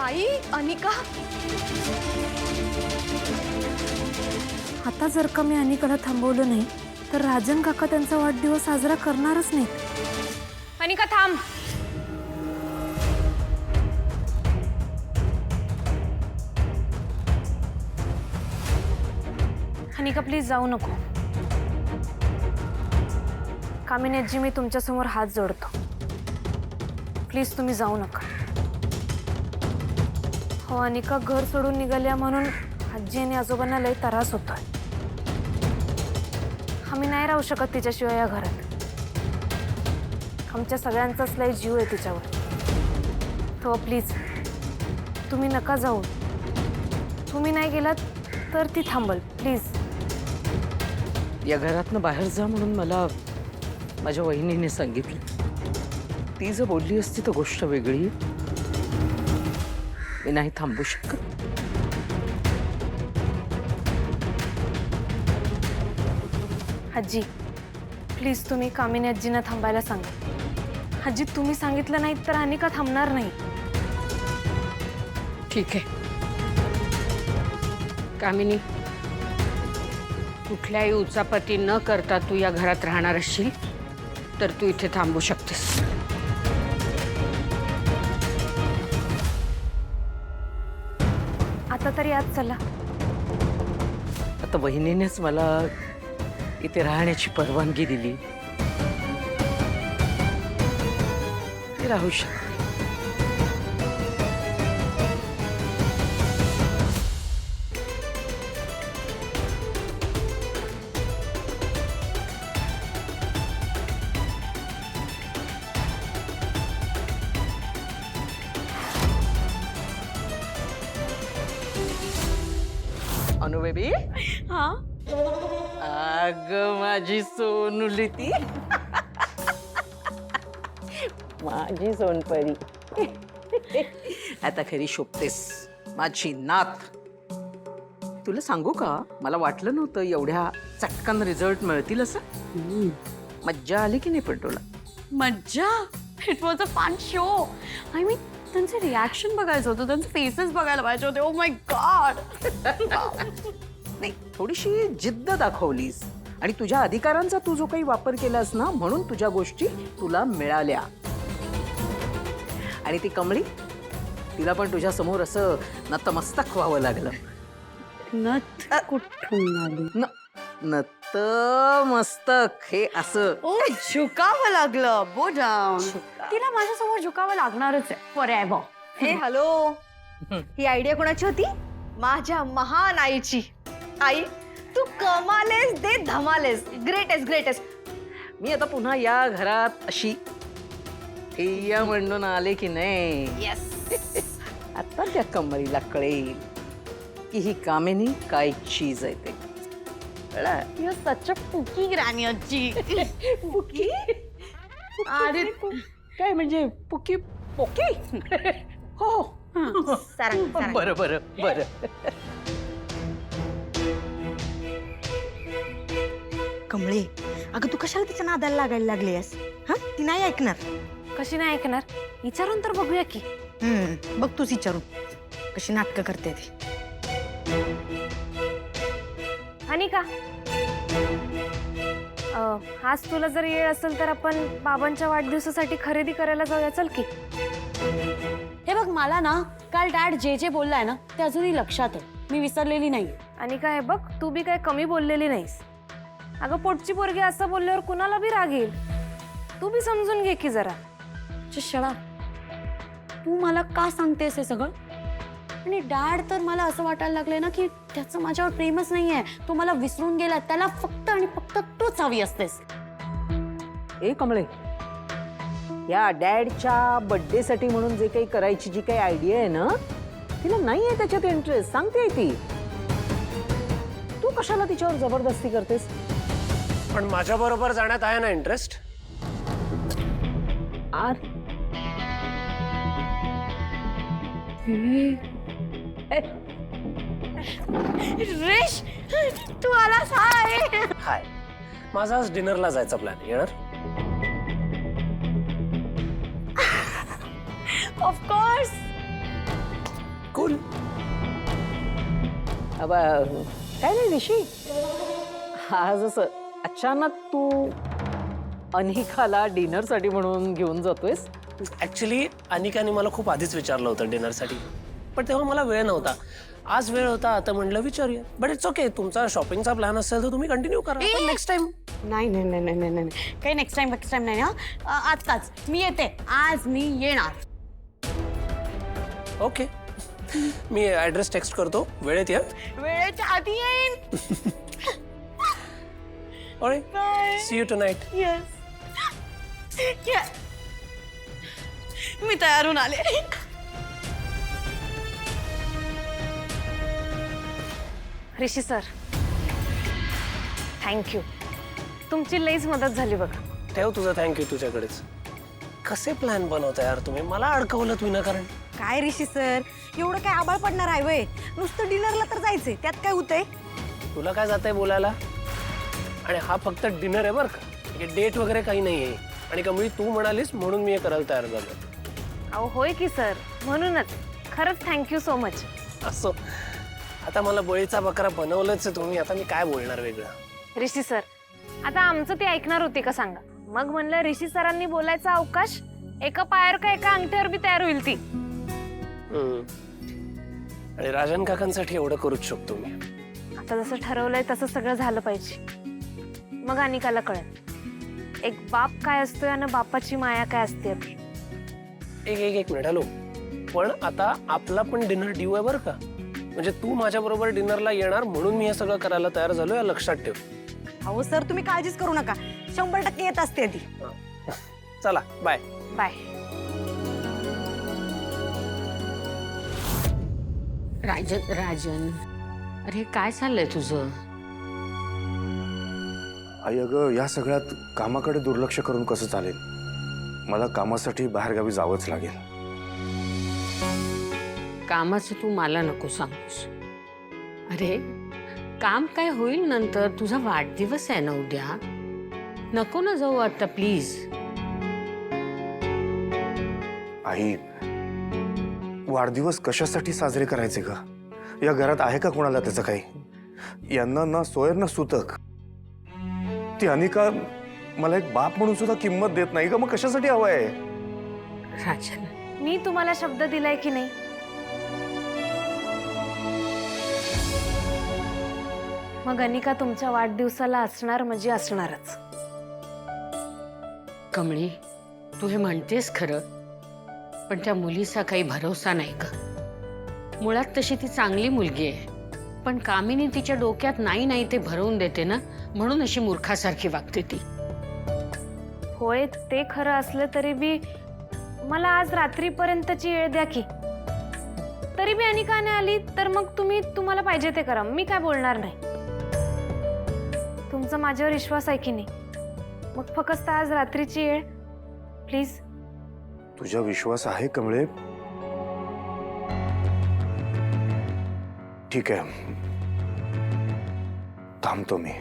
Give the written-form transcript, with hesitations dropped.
आई अनिका, आता जर का मी अनिकाला थांबवलं नाही तर राजन काका त्यांचा वाढदिवस साजरा करणारच नाही. अनिका थांब. अनिका प्लीज जाऊ नको. कामिनी आजी, मी तुमच्या समोर हात जोडतो. प्लीज तुम्ही जाऊ नका. हो अनिका घर सोडून निघाल्या म्हणून आजी आणि आजोबांना लई त्रास होतोय. आम्ही नाही राहू शकत तिच्याशिवाय या घरात. आमच्या सगळ्यांचाच लई जीव आहे तिच्यावर. तो प्लीज तुम्ही नका जाऊ. तुम्ही नाही गेलात तर ती थांबल. प्लीज या घरातनं बाहेर जा म्हणून मला माझ्या वहिनीने सांगितलं. ती जर बोलली असती तर गोष्ट वेगळी. मी नाही थांबू शकत. आजी प्लीज तुम्ही कामिनी आजींना थांबायला सांगा. आजी तुम्ही सांगितलं नाही तर अनिका थांबणार नाही. ठीक आहे कामिनी, कुठल्याही उचापती न करता तू या घरात राहणार असशील तर तू इथे थांबू शकतेस. आता तरी आज चला. आता वहिनीनेच मला इथे राहण्याची परवानगी दिली. मी राहू शकते. अनु बेबी, हाँ अग माझी सोनुली ती माझी सोनपरी. आता खरी शोभतेस माझी नात. तुला सांगू का, मला वाटलं नव्हतं एवढ्या चटकन रिझल्ट मिळतील असं. मज्जा आली की नाही पण तुला? मज्जा. It was a fun show. I mean त्यांचे रिॲक्शन बघायचं होतं, त्यांचे फेसेस बघायला पाहिजे होते. Oh my God. नाही, थोडीशी जिद्द दाखवलीस आणि तुझ्या अधिकारांचा तू जो काही वापर केलास ना, म्हणून तुझ्या गोष्टी तुला मिळाल्या. आणि ती कमळी, तिला पण तुझ्या समोर असं नतमस्तक व्हावं लागलं. नथ कुठून आली? नतमस्तक हे असं. ओ झुकावं लागलं. बो डाऊन. तिला माझ्यासमोर झुकावं लागणारच आहे फॉर एव्हर. हे हॅलो, ही आयडिया कोणाची होती? माझ्या महान आईची. आई तू कमालेस दे धमालेस. Greatest greatest. मी आता पुन्हा या घरात अशी ठेया म्हणून आले की नाही, येस. आता त्या कमळीला कळेल की ही कामिनी काय चीज आहे ते. कळलं? यू सच अ पुकी ग्रॅनी आजी. पुकी? अरे काय म्हणजे पुकी पोकी? हो सारंग, सारंग. बरं बरं बरं. कमळे, अगं तू कशाला तिच्या नादाला लागायला लागलीस? हा, ती नाही ऐकणार. कशी नाही ऐकणार? विचारून तर बघूया की. बघ तूच विचारून कशी नाटकं करते ती. अनिका, आज तुला जर येळ असेल तर आपण बाबांच्या वाढदिवसासाठी खरेदी करायला जाऊया. चल की. हे बघ, मला ना काल डॅड जे जे बोललाय ना ते अजूनही लक्षात आहे. मी विसरलेली नाही. अनिका हे बघ, तू बी काय कमी बोललेली नाहीस. अगं पोटची पोरगी असं बोलल्यावर कुणाला बी राग येईल. तू बी समजून घे की जरा. शळा, तू मला का सांगतेस हे सगळं? आणि डॅड तर मला असं वाटायला लागलंय ना की त्याचं माझ्यावर प्रेमच नाहीये. तो मला विसरून गेला. त्याला फक्त आणि फक्त तूच हवी असतेस. ए कमळे, या डॅडच्या बर्थडे साठी म्हणून जे काही करायची जी काही आयडिया आहे ना, तिला नाहीये त्याच्यात इंटरेस्ट. सांगते ती. तू कशाला तिच्यावर जबरदस्ती करतेस? पण माझ्या बरोबर जाण्यात आहे ना इंटरेस्ट. रेश, तू आलास. हाय. हाय, माझा आज डिनरला जायचा प्लॅन. येणार? ऑफकोर्स. कूल. काय नाही ऋषी, आज असं अचानक तू अनिकाला डिनरसाठी म्हणून घेऊन जातोयस? ऍक्च्युली अनिकाने मला खूप आधीच विचारलं होतं डिनरसाठी, पण तेव्हा मला वेळ नव्हता. आज वेळ होता, आता म्हणलं विचारूया. बट इट्स ओके, तुमचा शॉपिंगचा प्लॅन असेल तर तुम्ही कंटिन्यू करा. Next time. नाही नाही नाही नाही नाही नाही काही नेक्स्ट टाइम नाही हा. आजकाच मी येते, आज मी येणार. ओके, मी ऍड्रेस टेक्स्ट करतो, वेळेत या. वेळेच्या आधी येईन. See you tonight. येस, मी तयार होऊन आले. Rishi sir, thank you. तुमची लईच मदत झाली बघा. ठेव तुझं थँक्यू तुझ्याकडेच. कसे प्लॅन बनवता यार तुम्ही, मला अडकवलं विनाकारण. काय ऋषी सर, एवढं काय आबाळ पडणार आहे वय? नुसतं डिनरला तर जायचंय, त्यात काय होतंय? तुला काय जातंय बोलायला? आणि हा फक्त डिनर आहे बरं का, डेट वगैरे काही नाही आहे. आणि कमळी तू म्हणालीस म्हणून मी हे करायला तयार झालो. अहो होय की सर, म्हणूनच खरंच थँक्यू सो मच. असो, आता मला बळीचा बकरा बनवलंच आहे तुम्ही, आता मी काय बोलणार वेगळं. ऋषी सर, आता आमचं ते ऐकणार होते का सांगा? मग म्हणलं ऋषी सरांनी बोलायचा अवकाश, एका पायावर का एका अंगठ्यावर बी तयार होईल ती. आणि राजन काकांसाठी एवढं करूच शकतो मी. आता जसं ठरवलंय तसं सगळं झालं पाहिजे, मग अनिकाला कळेल एक बाप काय असतोय आणि बापाची माया काय असते. एक मिनिट, हॅलो. पण आता आपला पण डिनर ड्यू आहे बरं का, म्हणजे तू माझ्या बरोबर डिनरला येणार म्हणून मी हे सगळं करायला तयार झालो, या लक्षात ठेव. अहो सर, तुम्ही काळजीच करू नका, 100% येत असते ती. चला बाय. बाय. राजन, अरे काय चाललंय तुझं? आई अगं, या सगळ्यात कामाकडे दुर्लक्ष करून कसं चालेल? मला कामासाठी बाहेरगावी जावंच लागेल. कामाचं तू मला नको सांगूस. अरे काम काय होईल नंतर, तुझा वाढदिवस आहे ना उद्या. नको ना जाऊ आता प्लीज. आई, वाढदिवस कशासाठी साजरे करायचे का? या घरात आहे का कोणाला त्याचं काही? यांना ना सोयर ना सुतक. ती अनिका मला एक बाप म्हणून सुद्धा किंमत देत नाही का? मग कशासाठी हवंय? राजन, मी तुम्हाला शब्द दिलाय की नाही? मग अनिका तुमच्या वाढदिवसाला असणार म्हणजे असणारच. कमळी, तू हे म्हणतेस खरं, पण त्या मुलीचा काही भरोसा नाही का. मुळात तशी ती चांगली मुलगी आहे, पण कामिनी तिच्या डोक्यात नाही ते भरवून देते ना, म्हणून अशी मूर्खासारखी वागते ती. होय, ते खरं असलं तरी बी मला आज रात्रीपर्यंतची वेळ द्या की. तरी बी अनिकाने आली तर मग तुम्हाला पाहिजे ते करा, मी काय बोलणार नाही. तुमचा माझ्यावर विश्वास आहे की नाही? मग फक्त आज रात्रीची वेळ प्लीज. तुझा विश्वास आहे कमळे? ठीक आहे, थांबतो मी.